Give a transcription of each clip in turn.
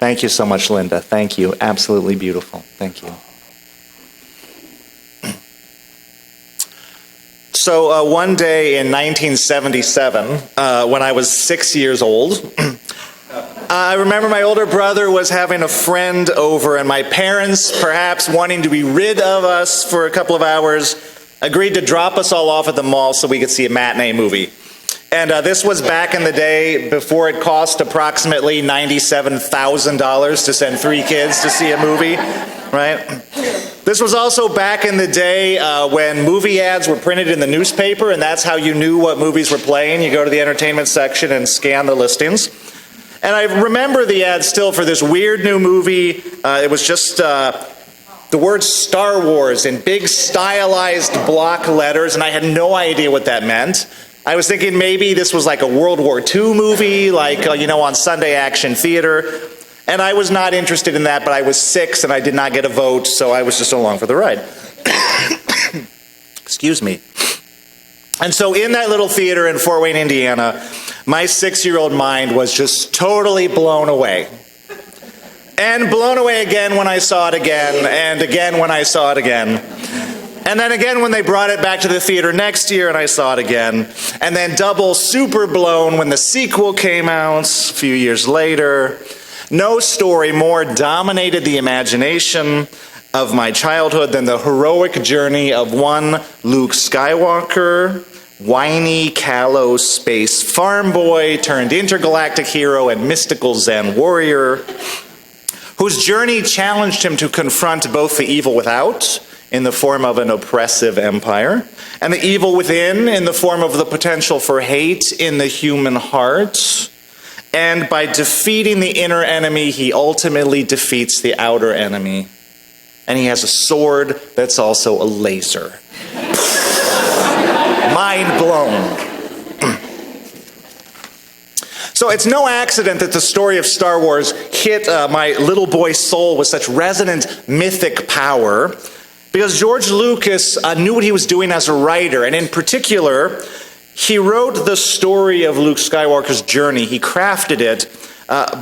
Thank you so much, Linda. Thank you. Absolutely beautiful. Thank you. So one day in 1977, when I was 6 years old, I remember my older brother was having a friend over, and my parents, perhaps wanting to be rid of us for a couple of hours, agreed to drop us all off at the mall so we could see a matinee movie. And this was back in the day before it cost approximately $97,000 to send 3 kids to see a movie, right? This was also back in the day when movie ads were printed in the newspaper, and that's how you knew what movies were playing. You go to the entertainment section and scan the listings. And I remember the ad still for this weird new movie. It was just the word Star Wars in big stylized block letters, and I had no idea what that meant. I was thinking maybe this was like a World War II movie, like, on Sunday Action Theater. And I was not interested in that, but I was 6 and I did not get a vote, so I was just along for the ride. Excuse me. And so in that little theater in Fort Wayne, Indiana, my 6-year-old mind was just totally blown away. And blown away again when I saw it again, and again when I saw it again. And then again when they brought it back to the theater next year and I saw it again. And then double super blown when the sequel came out a few years later. No story more dominated the imagination of my childhood than the heroic journey of one Luke Skywalker, whiny, callow space farm boy turned intergalactic hero and mystical Zen warrior, whose journey challenged him to confront both the evil without, in the form of an oppressive empire, and the evil within, in the form of the potential for hate in the human heart. And by defeating the inner enemy, he ultimately defeats the outer enemy. And he has a sword that's also a laser. Mind blown. So it's no accident that the story of Star Wars hit my little boy soul with such resonant mythic power, because George Lucas knew what he was doing as a writer, and in particular, he wrote the story of Luke Skywalker's journey. He crafted it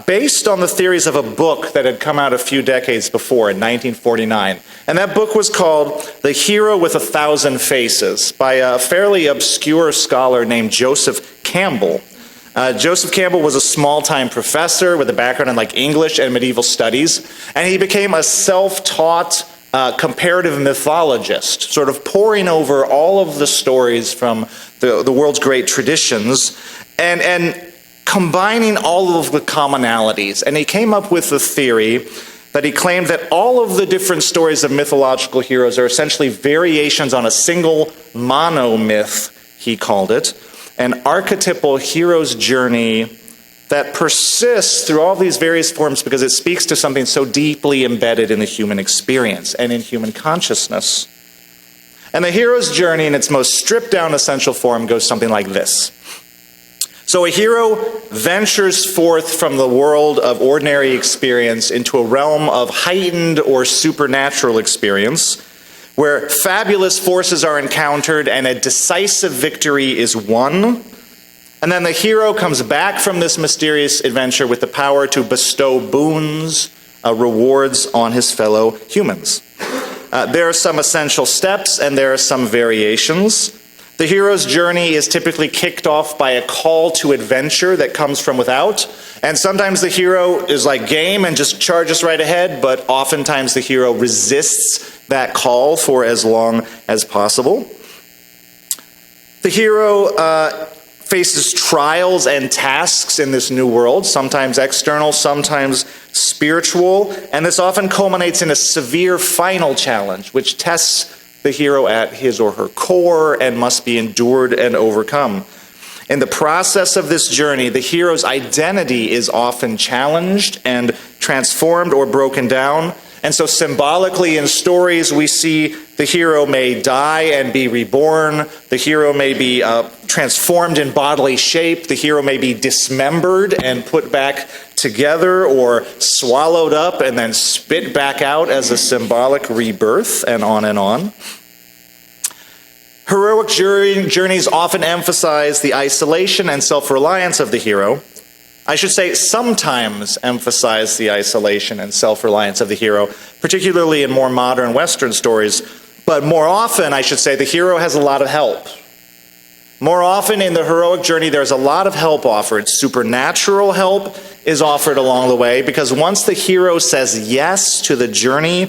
based on the theories of a book that had come out a few decades before, in 1949. And that book was called The Hero with 1,000 Faces, by a fairly obscure scholar named Joseph Campbell. Joseph Campbell was a small-time professor with a background in English and medieval studies, and he became a self-taught comparative mythologist, sort of poring over all of the stories from the world's great traditions and combining all of the commonalities. And he came up with the theory that he claimed that all of the different stories of mythological heroes are essentially variations on a single monomyth, he called it, an archetypal hero's journey that persists through all these various forms because it speaks to something so deeply embedded in the human experience and in human consciousness. And the hero's journey in its most stripped-down essential form goes something like this. So a hero ventures forth from the world of ordinary experience into a realm of heightened or supernatural experience, where fabulous forces are encountered and a decisive victory is won. And then the hero comes back from this mysterious adventure with the power to bestow boons, rewards on his fellow humans. There are some essential steps and there are some variations. The hero's journey is typically kicked off by a call to adventure that comes from without. And sometimes the hero is game and just charges right ahead, but oftentimes the hero resists that call for as long as possible. The hero faces trials and tasks in this new world, sometimes external, sometimes spiritual, and this often culminates in a severe final challenge, which tests the hero at his or her core and must be endured and overcome. In the process of this journey, the hero's identity is often challenged and transformed or broken down. And so symbolically in stories, we see the hero may die and be reborn. The hero may be transformed in bodily shape. The hero may be dismembered and put back together or swallowed up and then spit back out as a symbolic rebirth, and on and on. Heroic journeys often emphasize the isolation and self-reliance of the hero, I should say sometimes emphasize the isolation and self-reliance of the hero, particularly in more modern Western stories. But more often, I should say, the hero has a lot of help. More often in the heroic journey, there's a lot of help offered. Supernatural help is offered along the way, because once the hero says yes to the journey,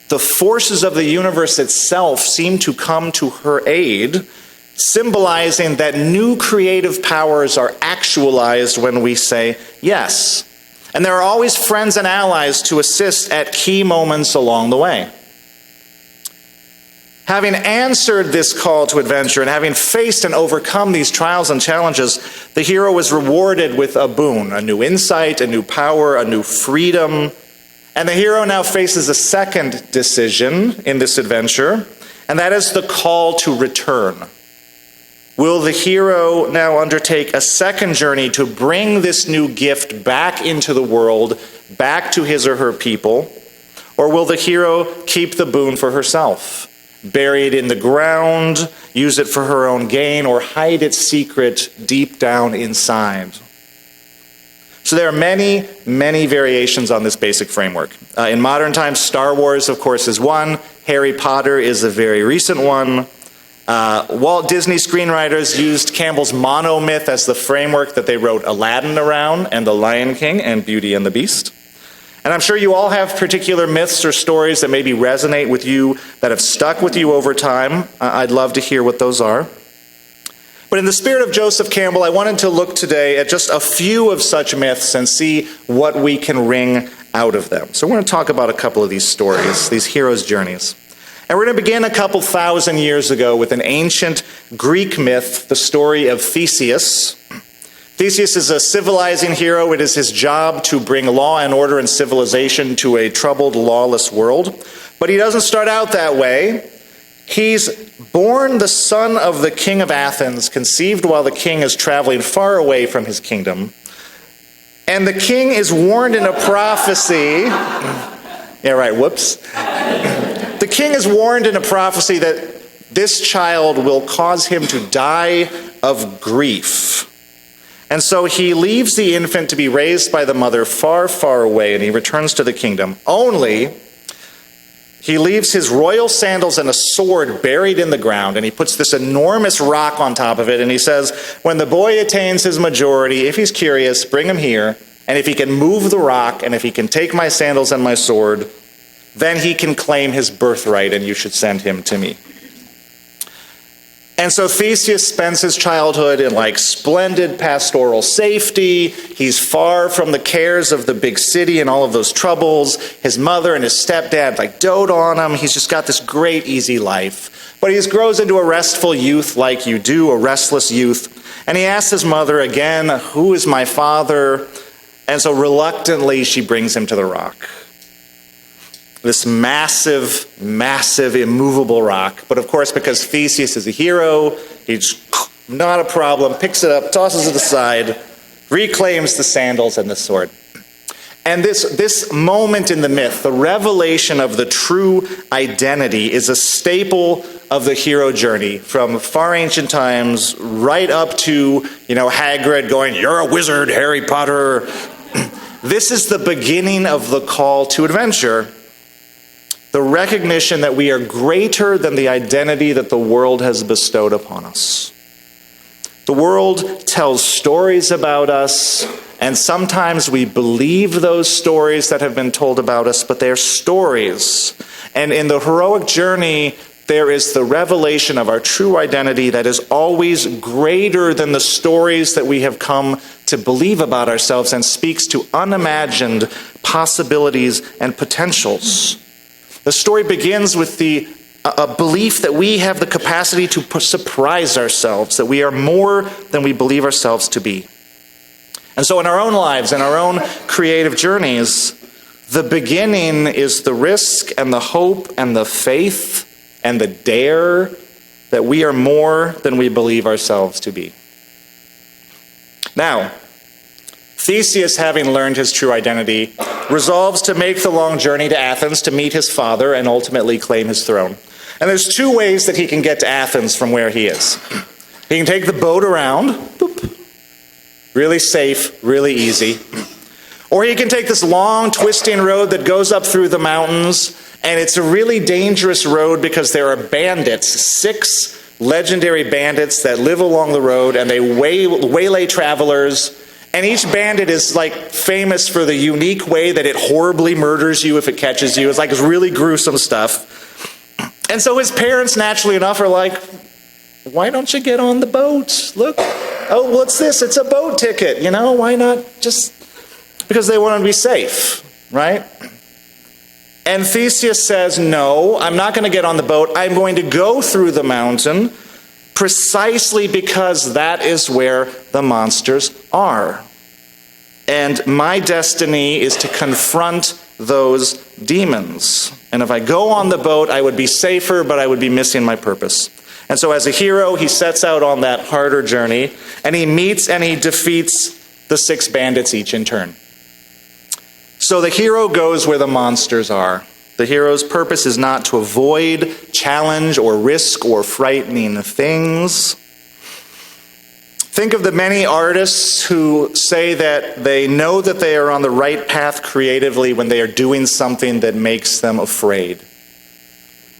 the forces of the universe itself seem to come to her aid, symbolizing that new creative powers are actualized when we say yes. And there are always friends and allies to assist at key moments along the way. Having answered this call to adventure and having faced and overcome these trials and challenges, the hero is rewarded with a boon, a new insight, a new power, a new freedom. And the hero now faces a second decision in this adventure, and that is the call to return. Will the hero now undertake a second journey to bring this new gift back into the world, back to his or her people? Or will the hero keep the boon for herself? Bury it in the ground, use it for her own gain, or hide its secret deep down inside? So there are many, many variations on this basic framework. In modern times, Star Wars, of course, is one. Harry Potter is a very recent one. Walt Disney screenwriters used Campbell's monomyth as the framework that they wrote Aladdin around, and The Lion King, and Beauty and the Beast. And I'm sure you all have particular myths or stories that maybe resonate with you, that have stuck with you over time. I'd love to hear what those are. But in the spirit of Joseph Campbell, I wanted to look today at just a few of such myths and see what we can wring out of them. So we're going to talk about a couple of these stories, these heroes' journeys. And we're going to begin a couple thousand years ago with an ancient Greek myth, the story of Theseus. Theseus is a civilizing hero. It is his job to bring law and order and civilization to a troubled, lawless world. But he doesn't start out that way. He's born the son of the king of Athens, conceived while the king is traveling far away from his kingdom. And the king is warned in a prophecy. Yeah, right, whoops. The king is warned in a prophecy that this child will cause him to die of grief. And so he leaves the infant to be raised by the mother far, far away, and he returns to the kingdom. Only he leaves his royal sandals and a sword buried in the ground, and he puts this enormous rock on top of it, and he says, when the boy attains his majority, if he's curious, bring him here, and if he can move the rock, and if he can take my sandals and my sword, then he can claim his birthright, and you should send him to me. And so Theseus spends his childhood in splendid pastoral safety. He's far from the cares of the big city and all of those troubles. His mother and his stepdad dote on him. He's just got this great, easy life. But he grows into a restful youth like you do, a restless youth. And he asks his mother again, who is my father? And so reluctantly, she brings him to the rock. This massive, massive, immovable rock. But of course, because Theseus is a hero, he's not a problem, picks it up, tosses it aside, reclaims the sandals and the sword. And this moment in the myth, the revelation of the true identity, is a staple of the hero journey from far ancient times right up to, Hagrid going, "You're a wizard, Harry Potter." This is the beginning of the call to adventure. The recognition that we are greater than the identity that the world has bestowed upon us. The world tells stories about us, and sometimes we believe those stories that have been told about us, but they're stories. And in the heroic journey, there is the revelation of our true identity that is always greater than the stories that we have come to believe about ourselves, and speaks to unimagined possibilities and potentials. The story begins with a belief that we have the capacity to surprise ourselves, that we are more than we believe ourselves to be. And so in our own lives, in our own creative journeys, the beginning is the risk and the hope and the faith and the dare that we are more than we believe ourselves to be. Now, Theseus, having learned his true identity, resolves to make the long journey to Athens to meet his father and ultimately claim his throne. And there's two ways that he can get to Athens from where he is. He can take the boat around, boop, really safe, really easy. Or he can take this long, twisting road that goes up through the mountains, and it's a really dangerous road because there are bandits, 6 legendary bandits that live along the road, and they waylay travelers. And each bandit is like famous for the unique way that it horribly murders you if it catches you. It's like it's really gruesome stuff. And so his parents, naturally enough, are like, why don't you get on the boat? Look, oh, what's this? It's a boat ticket, why not just... Because they want to be safe, right? And Theseus says, no, I'm not going to get on the boat. I'm going to go through the mountain precisely because that is where the monsters are. And my destiny is to confront those demons. And if I go on the boat, I would be safer, but I would be missing my purpose. And so as a hero, he sets out on that harder journey, and he meets and he defeats the 6 bandits each in turn. So the hero goes where the monsters are. The hero's purpose is not to avoid, challenge, or risk, or frightening things. Think of the many artists who say that they know that they are on the right path creatively when they are doing something that makes them afraid.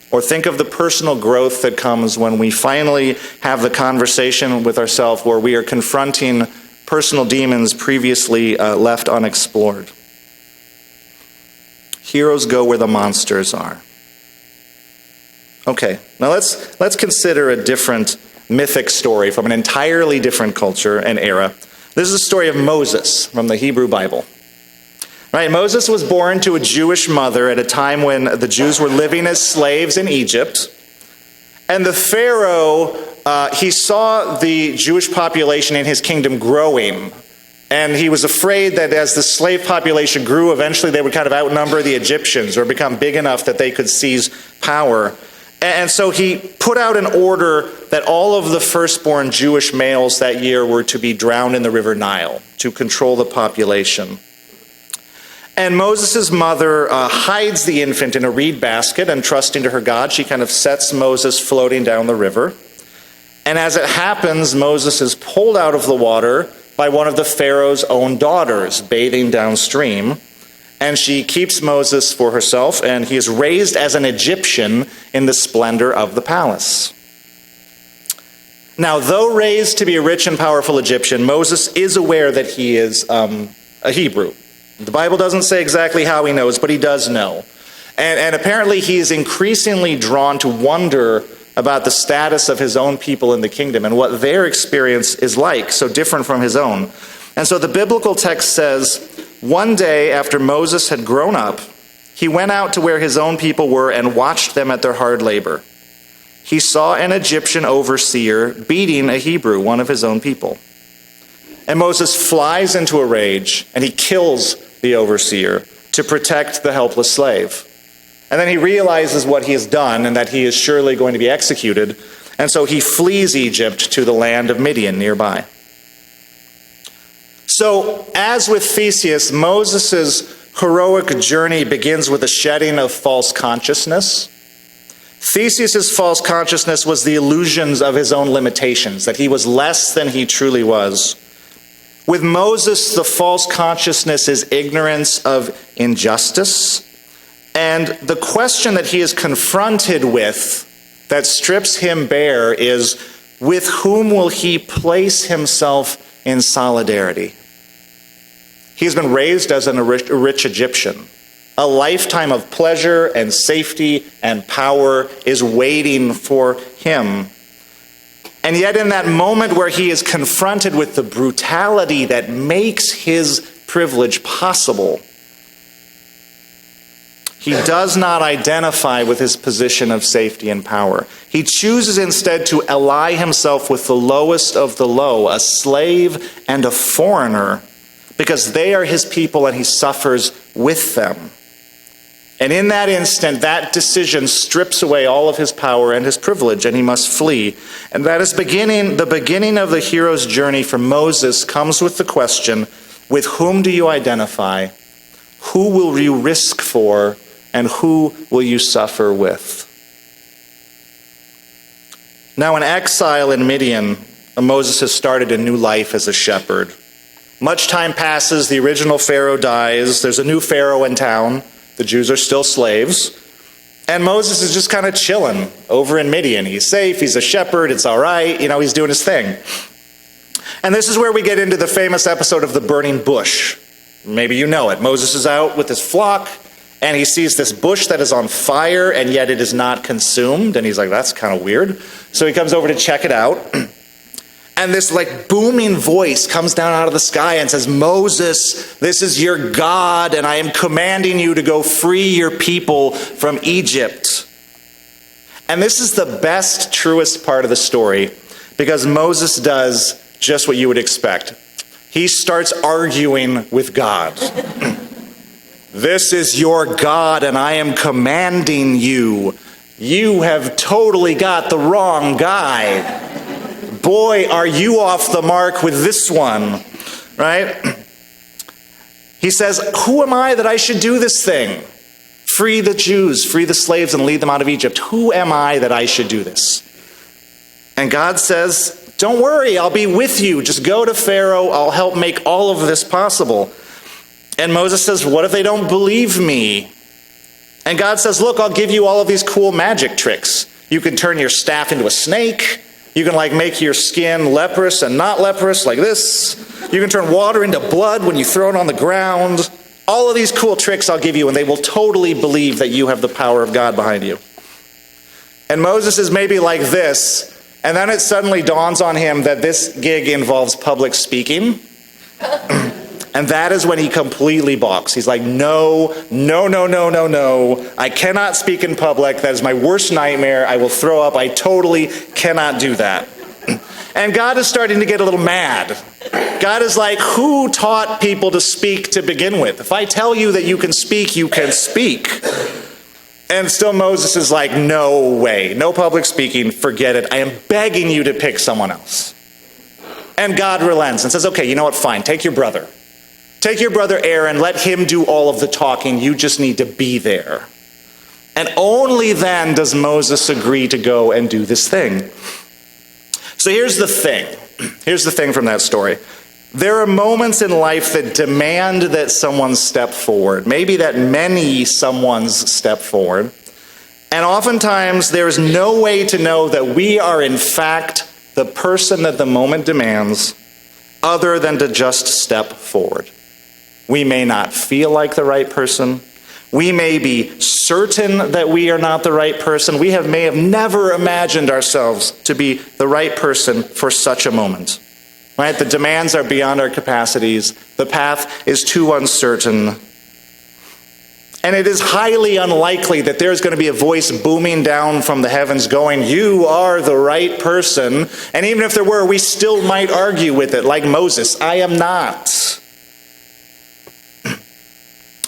Or think of the personal growth that comes when we finally have the conversation with ourselves where we are confronting personal demons previously left unexplored. Heroes go where the monsters are. Okay, now let's consider a different mythic story from an entirely different culture and era. This is the story of Moses from the Hebrew Bible. Right, Moses was born to a Jewish mother at a time when the Jews were living as slaves in Egypt. And the Pharaoh, he saw the Jewish population in his kingdom growing. And he was afraid that as the slave population grew, eventually they would kind of outnumber the Egyptians or become big enough that they could seize power. And so he put out an order that all of the firstborn Jewish males that year were to be drowned in the river Nile to control the population. And Moses' mother hides the infant in a reed basket, and trusting to her God, she kind of sets Moses floating down the river. And as it happens, Moses is pulled out of the water by one of the Pharaoh's own daughters bathing downstream. And she keeps Moses for herself, and he is raised as an Egyptian in the splendor of the palace. Now, though raised to be a rich and powerful Egyptian, Moses is aware that he is a Hebrew. The Bible doesn't say exactly how he knows, but he does know. And apparently he is increasingly drawn to wonder about the status of his own people in the kingdom and what their experience is like, so different from his own. And so the biblical text says, one day after Moses had grown up, he went out to where his own people were and watched them at their hard labor. He saw an Egyptian overseer beating a Hebrew, one of his own people. And Moses flies into a rage, and he kills the overseer to protect the helpless slave. And then he realizes what he has done and that he is surely going to be executed. And so he flees Egypt to the land of Midian nearby. So, as with Theseus, Moses' heroic journey begins with a shedding of false consciousness. Theseus' false consciousness was the illusions of his own limitations, that he was less than he truly was. With Moses, the false consciousness is ignorance of injustice. And the question that he is confronted with that strips him bare is, with whom will he place himself in solidarity? He has been raised as a rich Egyptian. A lifetime of pleasure and safety and power is waiting for him. And yet in that moment where he is confronted with the brutality that makes his privilege possible, he does not identify with his position of safety and power. He chooses instead to ally himself with the lowest of the low, a slave and a foreigner, because they are his people and he suffers with them. And in that instant, that decision strips away all of his power and his privilege, and he must flee. And that is the beginning of the hero's journey for Moses comes with the question, with whom do you identify? Who will you risk for? And who will you suffer with? Now in exile in Midian, Moses has started a new life as a shepherd. Much time passes, the original Pharaoh dies, there's a new Pharaoh in town, the Jews are still slaves, and Moses is just kind of chilling over in Midian. He's safe, he's a shepherd, it's all right, he's doing his thing. And this is where we get into the famous episode of the burning bush. Maybe you know it. Moses is out with his flock, and he sees this bush that is on fire, and yet it is not consumed. And he's like, that's kind of weird. So he comes over to check it out. And this booming voice comes down out of the sky and says, Moses, this is your God, and I am commanding you to go free your people from Egypt. And this is the best, truest part of the story, because Moses does just what you would expect. He starts arguing with God. This is your God, and I am commanding you. You have totally got the wrong guy. Boy, are you off the mark with this one, right? He says, who am I that I should do this thing? Free the Jews, free the slaves, and lead them out of Egypt. Who am I that I should do this? And God says, don't worry, I'll be with you. Just go to Pharaoh. I'll help make all of this possible. And Moses says, what if they don't believe me? And God says, look, I'll give you all of these cool magic tricks. You can turn your staff into a snake. You can make your skin leprous and not leprous like this. You can turn water into blood when you throw it on the ground. All of these cool tricks I'll give you, and they will totally believe that you have the power of God behind you. And Moses is maybe like this, and then it suddenly dawns on him that this gig involves public speaking. And that is when he completely balks. He's like, no. I cannot speak in public. That is my worst nightmare. I will throw up. I totally cannot do that. And God is starting to get a little mad. God is like, who taught people to speak to begin with? If I tell you that you can speak, you can speak. And still Moses is like, no way. No public speaking. Forget it. I am begging you to pick someone else. And God relents and says, okay, you know what? Fine. Take your brother. Take your brother Aaron, let him do all of the talking. You just need to be there. And only then does Moses agree to go and do this thing. So here's the thing. Here's the thing from that story. There are moments in life that demand that someone step forward. Maybe that many someones step forward. And oftentimes there is no way to know that we are in fact the person that the moment demands other than to just step forward. We may not feel like the right person. We may be certain that we are not the right person. We may have never imagined ourselves to be the right person for such a moment. Right? The demands are beyond our capacities. The path is too uncertain. And it is highly unlikely that there's going to be a voice booming down from the heavens going, you are the right person. And even if there were, we still might argue with it, like Moses. I am not.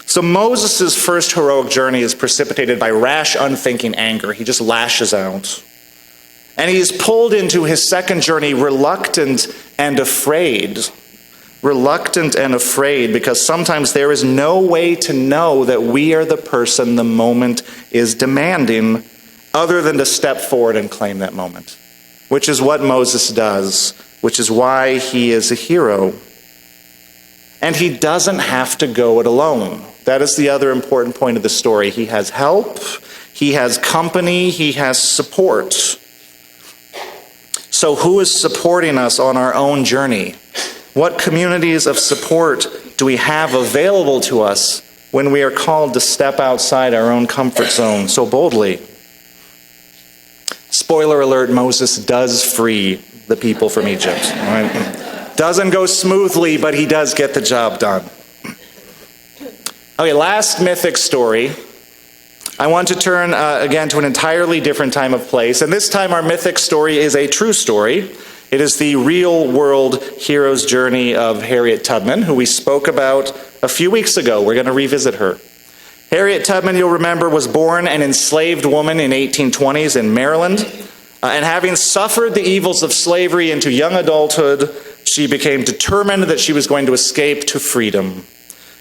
So Moses' first heroic journey is precipitated by rash, unthinking anger. He just lashes out. And he's pulled into his second journey reluctant and afraid. Reluctant and afraid, because sometimes there is no way to know that we are the person the moment is demanding other than to step forward and claim that moment, which is what Moses does, which is why he is a hero. And he doesn't have to go it alone. That is the other important point of the story. He has help, he has company, he has support. So who is supporting us on our own journey? What communities of support do we have available to us when we are called to step outside our own comfort zone so boldly? Spoiler alert, Moses does free the people from Egypt. Right? Doesn't go smoothly, but he does get the job done. Okay, last mythic story. I want to turn again to an entirely different time of place. And this time our mythic story is a true story. It is the real-world hero's journey of Harriet Tubman, who we spoke about a few weeks ago. We're going to revisit her. Harriet Tubman, you'll remember, was born an enslaved woman in 1820s in Maryland. And having suffered the evils of slavery into young adulthood, she became determined that she was going to escape to freedom.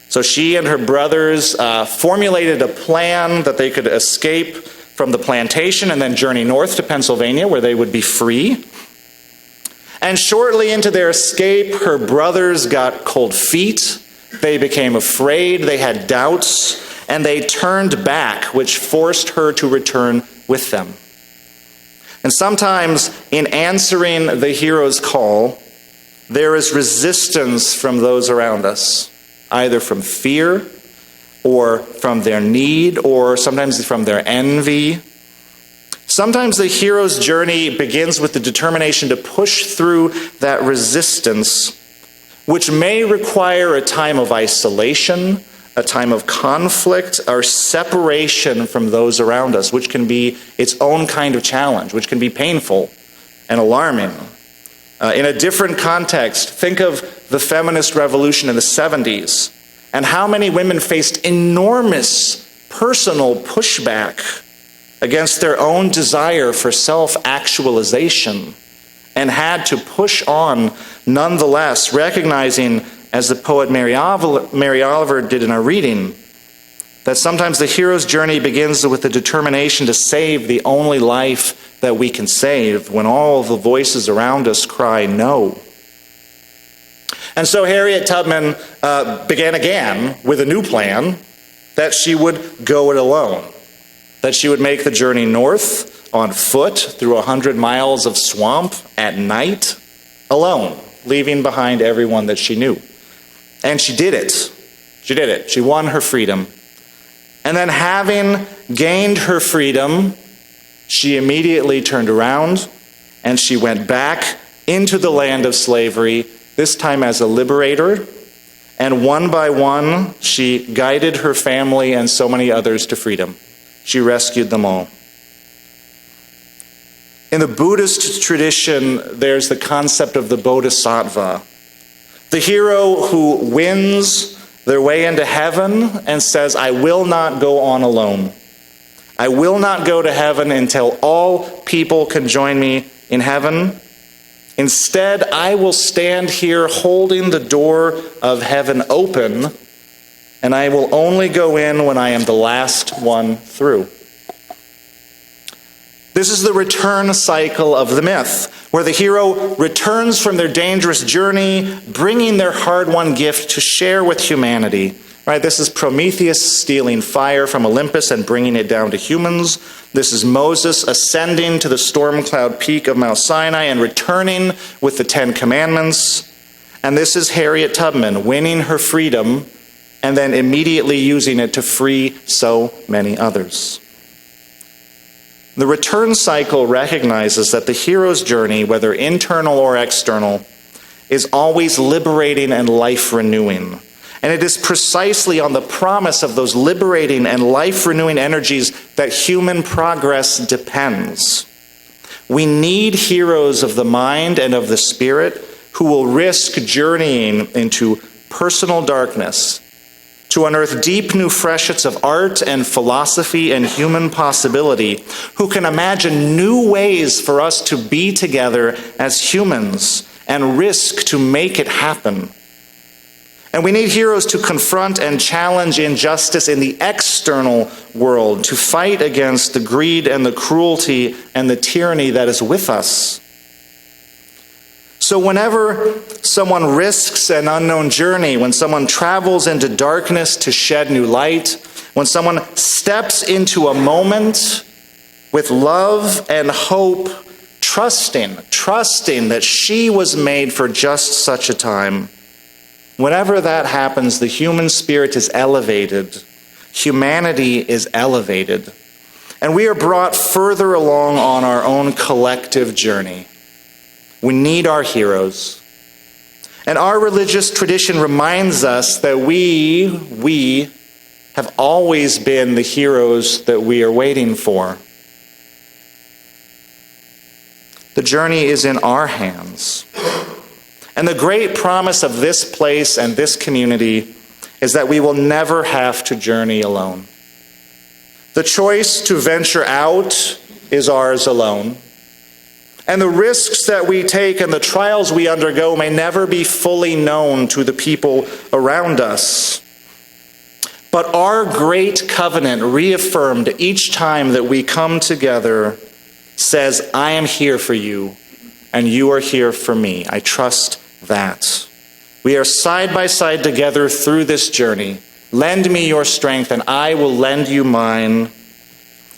So she and her brothers formulated a plan that they could escape from the plantation and then journey north to Pennsylvania, where they would be free. And shortly into their escape, her brothers got cold feet. They became afraid, they had doubts, and they turned back, which forced her to return with them. And sometimes in answering the hero's call, there is resistance from those around us, either from fear or from their need or sometimes from their envy. Sometimes the hero's journey begins with the determination to push through that resistance, which may require a time of isolation, a time of conflict, or separation from those around us, which can be its own kind of challenge, which can be painful and alarming. In a different context, think of the Feminist Revolution in the 70s and how many women faced enormous personal pushback against their own desire for self-actualization and had to push on nonetheless, recognizing, as the poet Mary Oliver did in our reading, that sometimes the hero's journey begins with the determination to save the only life that we can save when all the voices around us cry no. And so Harriet Tubman began again with a new plan, that she would go it alone, that she would make the journey north on foot through 100 miles of swamp at night, alone, leaving behind everyone that she knew. And she did it. She did it. She won her freedom. And then having gained her freedom, she immediately turned around and she went back into the land of slavery, this time as a liberator. And one by one, she guided her family and so many others to freedom. She rescued them all. In the Buddhist tradition, there's the concept of the bodhisattva, the hero who wins their way into heaven and says, I will not go on alone. I will not go to heaven until all people can join me in heaven. Instead, I will stand here holding the door of heaven open, and I will only go in when I am the last one through. This is the return cycle of the myth, where the hero returns from their dangerous journey, bringing their hard-won gift to share with humanity. Right? This is Prometheus stealing fire from Olympus and bringing it down to humans. This is Moses ascending to the storm cloud peak of Mount Sinai and returning with the 10 Commandments. And this is Harriet Tubman winning her freedom and then immediately using it to free so many others. The return cycle recognizes that the hero's journey, whether internal or external, is always liberating and life-renewing. And it is precisely on the promise of those liberating and life-renewing energies that human progress depends. We need heroes of the mind and of the spirit who will risk journeying into personal darkness to unearth deep new freshets of art and philosophy and human possibility, who can imagine new ways for us to be together as humans and risk to make it happen. And we need heroes to confront and challenge injustice in the external world, to fight against the greed and the cruelty and the tyranny that is with us. So whenever someone risks an unknown journey, when someone travels into darkness to shed new light, when someone steps into a moment with love and hope, trusting that she was made for just such a time, whenever that happens, the human spirit is elevated, humanity is elevated, and we are brought further along on our own collective journey. We need our heroes. And our religious tradition reminds us that we have always been the heroes that we are waiting for. The journey is in our hands. And the great promise of this place and this community is that we will never have to journey alone. The choice to venture out is ours alone. And the risks that we take and the trials we undergo may never be fully known to the people around us. But our great covenant, reaffirmed each time that we come together, says, I am here for you. and you are here for me. I trust that. We are side by side together through this journey. Lend me your strength, and I will lend you mine.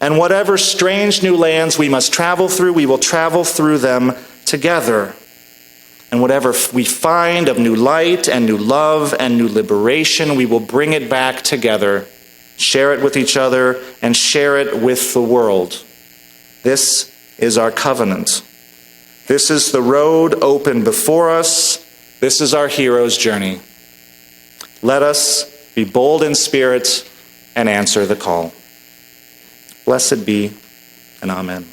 And whatever strange new lands we must travel through, we will travel through them together. And whatever we find of new light and new love and new liberation, we will bring it back together, share it with each other, and share it with the world. This is our covenant. This is the road open before us. This is our hero's journey. Let us be bold in spirit and answer the call. Blessed be, and amen.